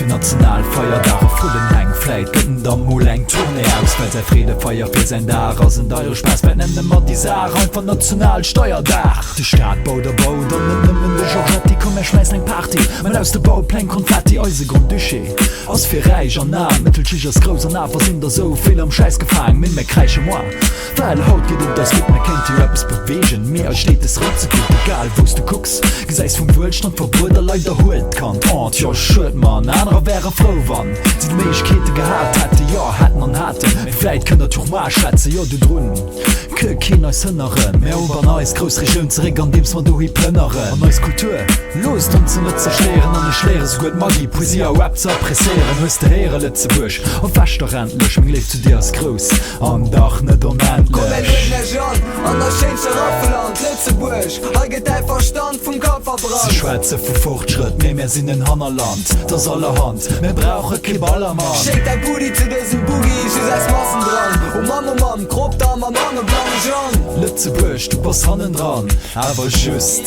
für Nationalfeierdach vollen heng Fleit gëtten der Moleng Tourne aus weil sei Friede feier fir sein Dach aus sind eure Spaß benennen mat die Sache von Nationalsteuerdach. De Staat bau der Bau dann nimmen de Georgette die kom schmeiß eng Party man aus de Bauplan Konfetti euse Grund duché aus fir Reich an na Mittelchers groser na sind der so viel am Scheiß gefangen min me kreiche moi weil haut geht das gibt man kennt die Raps bewegen mehr steht es rot egal wost du guckst geseist vom Wohlstand verbot der Leute holt kann und ja schuld man anderer wäre froh wann die Milchkete gehabt hatte ja hat man hatte vielleicht kann der doch mal schätze ja du drinnen Kinder Sënneren mehr ober neues Großregion zurück an dems man du hi plnneren neues Kultur los dann zu mit zerschleieren an schleres gut Magie Poesie Rap zu pressieren höchste Heere letzte Bursch und festterrendlech lief zu dir als groß an Dach net an der Schlaraffeland letzte Bursch get dein Verstand vom Kopf verbrannt Schweizer vu Fortschritt ne mehr sinn in Hannerland das allerhand mehr brauche ke Ballermann Schick dein Booty zu diesem Boogie ich als Massen dran Mam grob da ma Mann blanc Lützebusch, du pass hannen dran aber just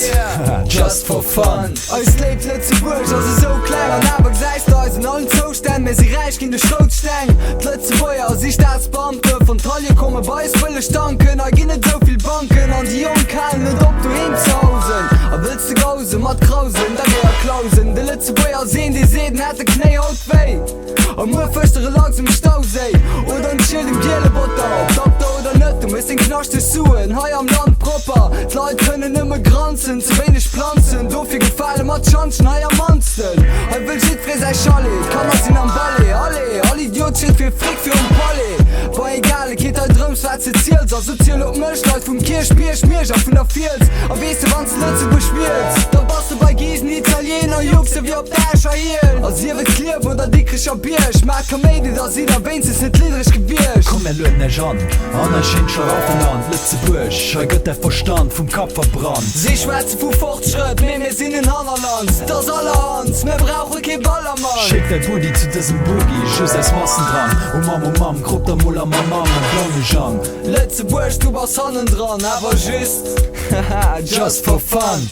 just for fun Eus lebt Lützebusch also so klein an aber geseist als in allen Zuständen mir sie reich in de Schrotstein Lützebuer als ich Staatsbeamte von Taille komme bei volle Stanken a gi net so viel Banken an die jungen Kerlen net op du hinzausen a willst du gause mat krausen da wär klausen de Lützebuer sehen die Seden hat de Knee haut weh am nur föstere Lags im Stausee oder ein Schild im Gelebotter Doktor oder net du musst den knaschte suen hei am Land proper Leute können immer granzen zu wenig Pflanzen dofir gefallen mat Chancen hei am Mansten he will shit fri sei Charlie kann das in am Ballet alle Idiot shit fir frick für un Palle war egal geht halt drumswärze zielt so sozial op Mcht Leute vom Kirschbier schmiersch auf vun der Fields a weißt du wann Lütze beschmiert da warst du bei Gießen Italiener Juse wie op Dascher hier als ihr klir wo der dickrischer Bier ich mag Comedy da sie der wenn es net liedrig gewircht komm er löt ne Jean an schien Schlaraffeland Lützebusch gëtt der Verstand vom Kopf verbrannt sie schwäze vu Fortschritt mir mir sinn in Hannerland das allerhand mir brauche ke Ballermann Schick der Booty zu diesem Boogie schüss als Massen dran Mam grob der Muller Mama blaue Jean Lützebusch du warst hannen dran aber just just for fun